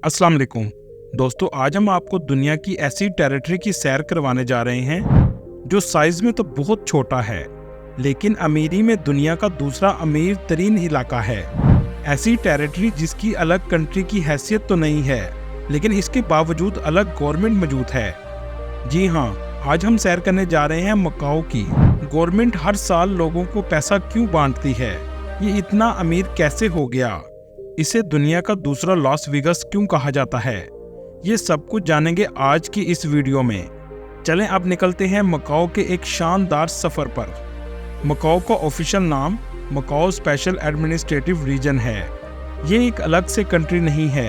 अस्सलाम वालेकुम दोस्तों, आज हम आपको दुनिया की ऐसी टेरिटरी की सैर करवाने जा रहे हैं जो साइज में तो बहुत छोटा है, लेकिन अमीरी में दुनिया का दूसरा अमीर तरीन इलाका है। ऐसी टेरिटरी जिसकी अलग कंट्री की हैसियत तो नहीं है, लेकिन इसके बावजूद अलग गवर्नमेंट मौजूद है। जी हाँ, आज हम सैर करने जा रहे हैं मकाओ की। गवर्नमेंट हर साल लोगों को पैसा क्यों बांटती है? ये इतना अमीर कैसे हो गया? इसे दुनिया का दूसरा लॉस वेगास क्यों कहा जाता है? ये सब कुछ जानेंगे आज की इस वीडियो में। चलें अब निकलते हैं मकाओ के एक शानदार सफर पर। मकाओ का ऑफिशियल नाम मकाओ स्पेशल एडमिनिस्ट्रेटिव रीजन है। ये एक अलग से कंट्री नहीं है,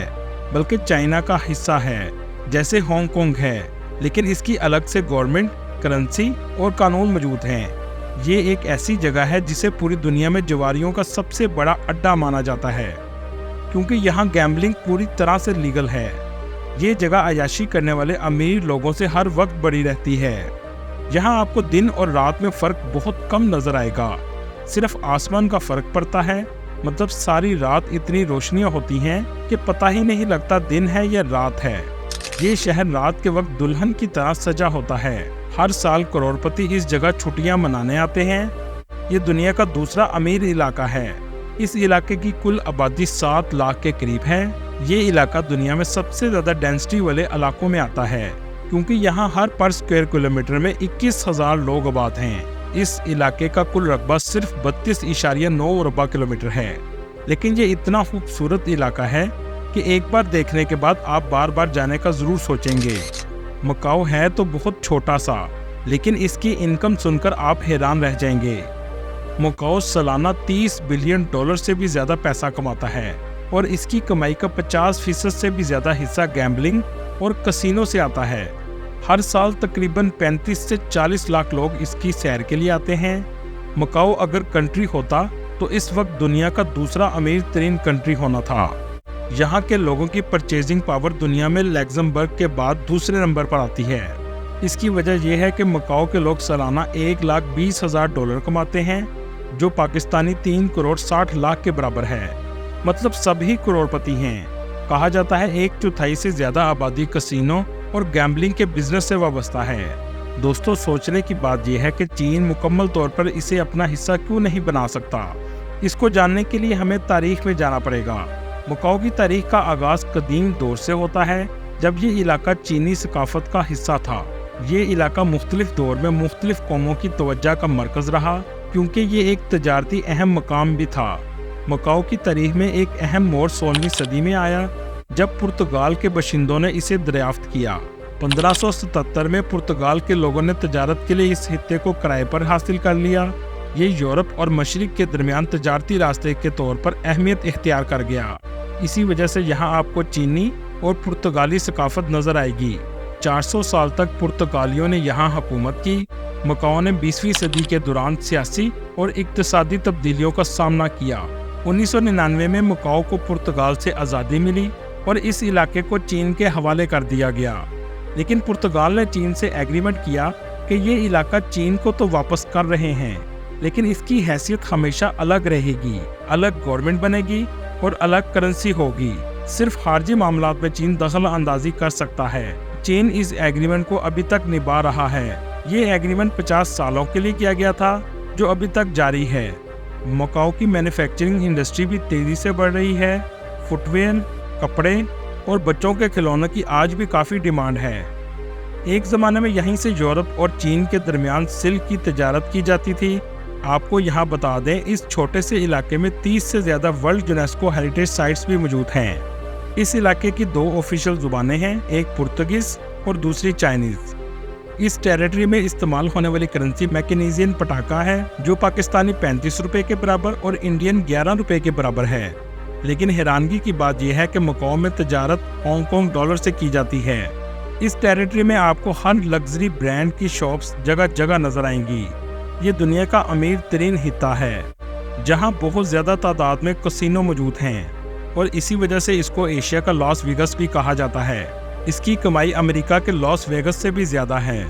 बल्कि चाइना का हिस्सा है, जैसे हांगकांग है, लेकिन इसकी अलग से गवर्नमेंट, करेंसी और कानून मौजूद हैं। ये एक ऐसी जगह है जिसे पूरी दुनिया में जुआरियों का सबसे बड़ा अड्डा माना जाता है, क्योंकि यहाँ गैम्बलिंग पूरी तरह से लीगल है। ये जगह अय्याशी करने वाले अमीर लोगों से हर वक्त बड़ी रहती है। यहाँ आपको दिन और रात में फ़र्क बहुत कम नज़र आएगा, सिर्फ आसमान का फ़र्क पड़ता है। मतलब सारी रात इतनी रोशनियाँ होती हैं कि पता ही नहीं लगता दिन है या रात है। ये शहर रात के वक्त दुल्हन की तरह सजा होता है। हर साल करोड़पति इस जगह छुट्टियाँ मनाने आते हैं। ये दुनिया का दूसरा अमीर इलाका है। इस इलाके की कुल आबादी 7 लाख के करीब है। ये इलाका दुनिया में सबसे ज़्यादा डेंसिटी वाले इलाकों में आता है, क्योंकि यहाँ हर पर स्क्वायर किलोमीटर में 21,000 लोग आबाद हैं। इस इलाके का कुल रकबा सिर्फ 32.9 रबा किलोमीटर है, लेकिन ये इतना खूबसूरत इलाका है कि एक बार देखने के बाद आप बार बार जाने का ज़रूर सोचेंगे। मकाओ है तो बहुत छोटा सा, लेकिन इसकी इनकम सुनकर आप हैरान रह जाएंगे। मकाओ सालाना $30 बिलियन से भी ज़्यादा पैसा कमाता है, और इसकी कमाई का 50% से भी ज़्यादा हिस्सा गैम्बलिंग और कसिनो से आता है। हर साल तकरीबन 35 से 40 लाख लोग इसकी सैर के लिए आते हैं। मकाओ अगर कंट्री होता तो इस वक्त दुनिया का दूसरा अमीर तरीन कंट्री होना था। यहाँ के लोगों की परचेजिंग पावर दुनिया में लग्जमबर्ग के बाद दूसरे नंबर पर आती है। इसकी वजह यह है कि मकाओ के लोग सालाना $1,20,000 कमाते हैं, जो पाकिस्तानी 3 करोड़ 60 लाख के बराबर है। मतलब सभी करोड़पति हैं। कहा जाता है 1/4 से ज्यादा आबादी कसिनो और गैम्बलिंग के बिजनेस से वाबस्ता है। दोस्तों, सोचने की बात यह है कि चीन मुकम्मल तौर पर इसे अपना हिस्सा क्यों नहीं बना सकता। इसको जानने के लिए हमें तारीख में जाना पड़ेगा। मकाओ की तारीख का आगाज कदीम दौर से होता है, जब ये इलाका चीनी सकाफत का हिस्सा था। ये इलाका मुख्तलिफ दौर में मुख्तलिफ कौमों की तवज्जो का मरकज रहा, क्योंकि ये एक तजारती अहम मकाम भी था। मकाओ की तारीख में एक अहम मोड़ 16वीं सदी में आया, जब पुर्तगाल के बशिंदों ने इसे दरियाफ्त किया। 1577 में पुर्तगाल के लोगों ने तजारत के लिए इस हिस्से को किराए पर हासिल कर लिया। ये यूरोप और मशरिक के दरमियान तजारती रास्ते के तौर पर अहमियत इख्तियार कर गया। इसी वजह से यहाँ आपको चीनी और पुर्तगाली सकाफत नजर आएगी। 400 साल तक पुर्तगालियों ने यहाँ हुकूमत की। मकाओ ने 20वीं सदी के दौरान सियासी और इक्तिसादी तब्दीलियों का सामना किया। 1999 में मकाओ को पुर्तगाल से आज़ादी मिली और इस इलाके को चीन के हवाले कर दिया गया। लेकिन पुर्तगाल ने चीन से एग्रीमेंट किया कि ये इलाका चीन को तो वापस कर रहे हैं, लेकिन इसकी हैसियत हमेशा अलग रहेगी। अलग गवर्नमेंट बनेगी और अलग करेंसी होगी। सिर्फ खारजी मामलात में चीन दखल अंदाजी कर सकता है। चीन इस एग्रीमेंट को अभी तक निभा रहा है। ये एग्रीमेंट 50 सालों के लिए किया गया था, जो अभी तक जारी है। मकाओ की मैन्युफैक्चरिंग इंडस्ट्री भी तेजी से बढ़ रही है। फुटवेयर, कपड़े और बच्चों के खिलौनों की आज भी काफ़ी डिमांड है। एक ज़माने में यहीं से यूरोप और चीन के दरमियान सिल्क की तजारत की जाती थी। आपको यहाँ बता दें, इस छोटे से इलाके में 30 से ज़्यादा वर्ल्ड यूनेस्को हेरिटेज साइट्स भी मौजूद हैं। इस इलाके की 2 ऑफिशियल ज़ुबानें हैं, एक पुर्तगीज़ और दूसरी चाइनीज़। इस टेरिटरी में इस्तेमाल होने वाली करेंसी मैकेनिजियन पटाखा है, जो पाकिस्तानी 35 रुपए के बराबर और इंडियन 11 रुपए के बराबर है। लेकिन हैरानगी की बात यह है कि मकाओ में तजारत हांगकांग डॉलर से की जाती है। इस टेरिटरी में आपको हर लग्जरी ब्रांड की शॉप्स जगह जगह नजर आएंगी। ये दुनिया का अमीर तरीन हिस्सा है, जहाँ बहुत ज़्यादा तादाद में कसिनो मौजूद हैं, और इसी वजह से इसको एशिया का लॉस वेगास भी कहा जाता है। इसकी कमाई अमेरिका के लॉस वेगास से भी ज़्यादा है।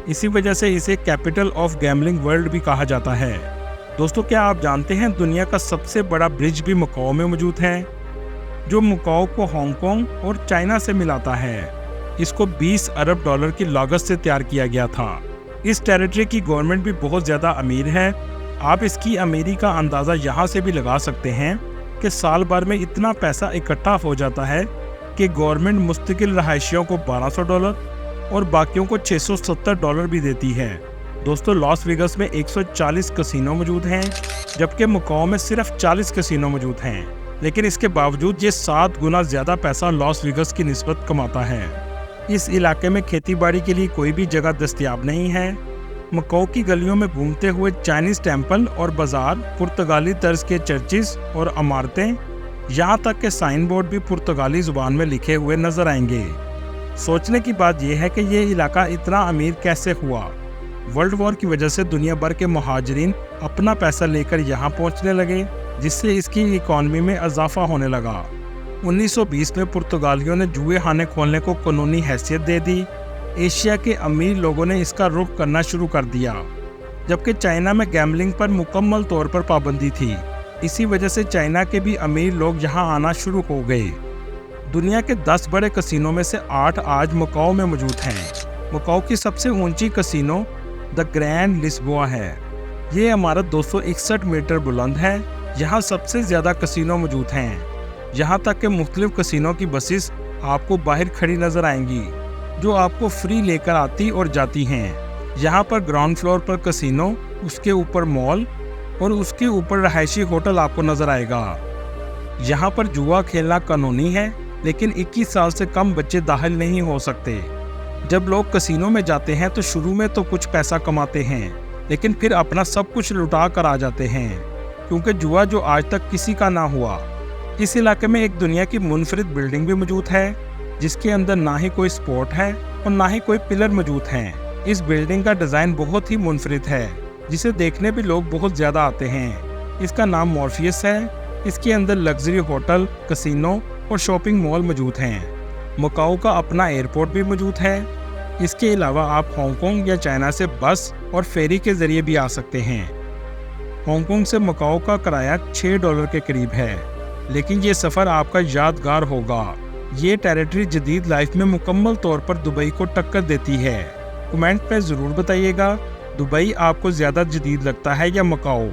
इसी वजह से इसे कैपिटल ऑफ गैम्बलिंग वर्ल्ड भी कहा जाता है। दोस्तों, क्या आप जानते हैं दुनिया का सबसे बड़ा ब्रिज भी मकाओ में मौजूद है? जो मकाओ को हांगकांग और चाइना से मिलाता है। इसको 20 अरब डॉलर की लागत से तैयार किया गया था। इस टेरिटरी की गवर्नमेंट भी बहुत ज़्यादा अमीर है। आप इसकी अमीरी का अंदाज़ा यहाँ से भी लगा सकते हैं कि साल भर में इतना पैसा इकट्ठा हो जाता है कि गवर्नमेंट मुस्तकिल रहायशियों को 1200 डॉलर और बाकियों को 670 डॉलर भी देती है। दोस्तों, लॉस वेगास में 140 कसिनो मौजूद हैं, जबकि मकाओ में सिर्फ 40 कसिनो मौजूद हैं। लेकिन इसके बावजूद ये 7 गुना ज़्यादा पैसा लॉस वेगास की निस्बत कमाता है। इस इलाके में खेती बाड़ी के लिए कोई भी जगह दस्तयाब नहीं है। मकाओ की गलियों में घूमते हुए चाइनीज टेम्पल और बाजार, पुर्तगाली तर्ज के चर्चिस और इमारतें, यहाँ तक के साइन बोर्ड भी पुर्तगाली जुबान में लिखे हुए नजर आएंगे। सोचने की बात यह है कि ये इलाका इतना अमीर कैसे हुआ। वर्ल्ड वॉर की वजह से दुनिया भर के मुहाजिरीन अपना पैसा लेकर यहाँ पहुँचने लगे, जिससे इसकी इकॉनमी में इजाफा होने लगा। 1920 में पुर्तगालियों ने जुए खाने खोलने को कानूनी हैसियत दे दी। एशिया के अमीर लोगों ने इसका रुख करना शुरू कर दिया, जबकि चाइना में गैम्बलिंग पर मुकम्मल तौर पर पाबंदी थी। इसी वजह से चाइना के भी अमीर लोग यहाँ आना शुरू हो गए। दुनिया के 10 बड़े कसिनों में से 8 आज मकाओ में मौजूद हैं। मकाओ की सबसे ऊंची कसिनो द ग्रैंड लिस्बोआ है। ये इमारत 261 मीटर बुलंद है। यहाँ सबसे ज़्यादा कसिनो मौजूद हैं। यहाँ तक कि मुख्तलिफ कसिनों की बसेस आपको बाहर खड़ी नजर आएंगी, जो आपको फ्री लेकर आती और जाती हैं। यहाँ पर ग्राउंड फ्लोर पर कसिनो, उसके ऊपर मॉल और उसके ऊपर रहायशी होटल आपको नजर आएगा। यहाँ पर जुआ खेलना कानूनी है, लेकिन 21 साल से कम बच्चे दाखिल नहीं हो सकते। जब लोग कसिनो में जाते हैं तो शुरू में तो कुछ पैसा कमाते हैं, लेकिन फिर अपना सब कुछ लुटा कर आ जाते हैं, क्योंकि जुआ जो आज तक किसी का ना हुआ। इस इलाके में एक दुनिया की मुनफरिद बिल्डिंग भी मौजूद है, जिसके अंदर ना ही कोई स्पोर्ट है और ना ही कोई पिलर मौजूद हैं। इस बिल्डिंग का डिज़ाइन बहुत ही मुनफरिद है, जिसे देखने भी लोग बहुत ज़्यादा आते हैं। इसका नाम मॉर्फियस है। इसके अंदर लग्जरी होटल, कसिनो और शॉपिंग मॉल मौजूद हैं। मकाओ का अपना एयरपोर्ट भी मौजूद है। इसके अलावा आप हांगकांग या चाइना से बस और फेरी के ज़रिए भी आ सकते हैं। हांगकांग से मकाओ का किराया 6 डॉलर के करीब है, लेकिन ये सफ़र आपका यादगार होगा। ये टेरिटरी जदीद लाइफ में मुकम्मल तौर पर दुबई को टक्कर देती है। कमेंट पे ज़रूर बताइएगा, दुबई आपको ज़्यादा जदीद लगता है या मकाओ।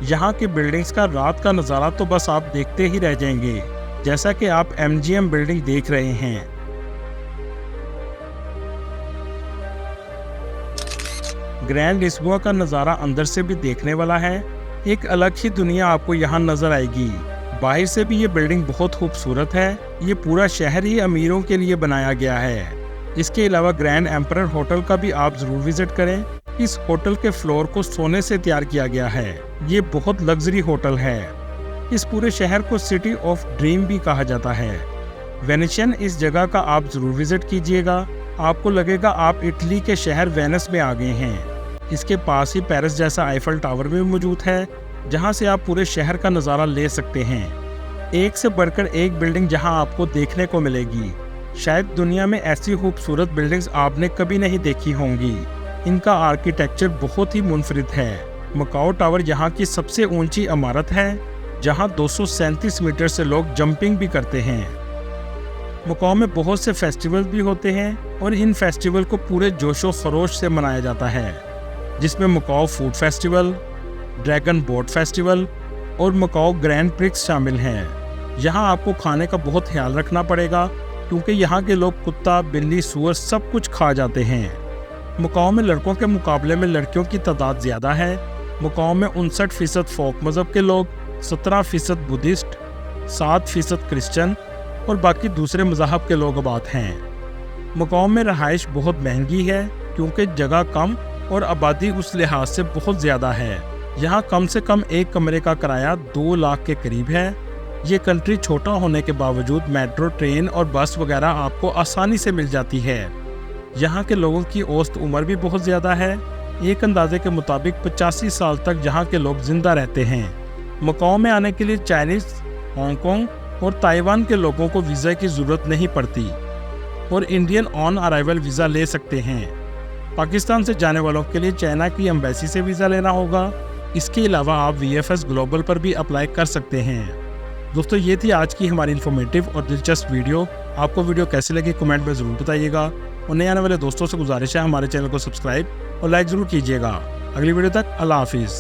यहाँ की बिल्डिंग्स का रात का नज़ारा तो बस आप देखते ही रह जाएंगे, जैसा कि आप MGM बिल्डिंग देख रहे हैं। ग्रैंड लिस्बोआ का नज़ारा अंदर से भी देखने वाला है। एक अलग ही दुनिया आपको यहाँ नज़र आएगी। बाहर से भी ये बिल्डिंग बहुत खूबसूरत है। ये पूरा शहर ही अमीरों के लिए बनाया गया है। इसके अलावा ग्रैंड एम्परर होटल का भी आप ज़रूर विजिट करें। इस होटल के फ्लोर को सोने से तैयार किया गया है। ये बहुत लग्जरी होटल है। इस पूरे शहर को सिटी ऑफ ड्रीम भी कहा जाता है। वेनेशियन इस जगह का आप ज़रूर विजिट कीजिएगा। आपको लगेगा आप इटली के शहर वेनिस में आ गए हैं। इसके पास ही पेरिस जैसा आईफल टावर भी मौजूद है, जहां से आप पूरे शहर का नज़ारा ले सकते हैं। एक से बढ़कर एक बिल्डिंग जहां आपको देखने को मिलेगी। शायद दुनिया में ऐसी खूबसूरत बिल्डिंग्स आपने कभी नहीं देखी होंगी। इनका आर्किटेक्चर बहुत ही मुनफरिद है। मकाओ टावर यहाँ की सबसे ऊंची इमारत है, जहां 237 मीटर से लोग जंपिंग भी करते हैं। मकाओ में बहुत से फेस्टिवल भी होते हैं और इन फेस्टिवल को पूरे जोशो खरोश से मनाया जाता है, जिसमें Macau food festival, dragon boat festival और मकाओ ग्रैंड प्रिक्स शामिल हैं। यहाँ आपको खाने का बहुत ख्याल रखना पड़ेगा, क्योंकि यहाँ के लोग कुत्ता, बिल्ली, सूअर सब कुछ खा जाते हैं। मकाओ में लड़कों के मुकाबले में लड़कियों की तादाद ज़्यादा है। मकाओ में 59% फोक मज़हब के लोग, 17% बुद्धिस्ट, 7% क्रिश्चियन और बाकी दूसरे मज़हब के लोग आबाद हैं। मकाओ में रहाइश बहुत महंगी है, क्योंकि जगह कम और आबादी उस लिहाज से बहुत ज़्यादा है। यहाँ कम से कम एक कमरे का किराया 2 लाख के करीब है। ये कंट्री छोटा होने के बावजूद मेट्रो, ट्रेन और बस वगैरह आपको आसानी से मिल जाती है। यहाँ के लोगों की औसत उम्र भी बहुत ज़्यादा है। एक अंदाजे के मुताबिक 85 साल तक यहाँ के लोग जिंदा रहते हैं। मकाओ में आने के लिए चाइनीज़, हांगकांग और ताइवान के लोगों को वीज़ा की ज़रूरत नहीं पड़ती और इंडियन ऑन अराइवल वीज़ा ले सकते हैं। पाकिस्तान से जाने वालों के लिए चाइना की एम्बेसी से वीज़ा लेना होगा। इसके अलावा आप VFS ग्लोबल पर भी अप्लाई कर सकते हैं। दोस्तों ये थी आज की हमारी इन्फॉर्मेटिव और दिलचस्प वीडियो। आपको वीडियो कैसे लगी कमेंट में ज़रूर बताइएगा और नए आने वाले दोस्तों से गुजारिश है हमारे चैनल को सब्सक्राइब और लाइक ज़रूर कीजिएगा। अगली वीडियो तक अल्लाह हाफिज़।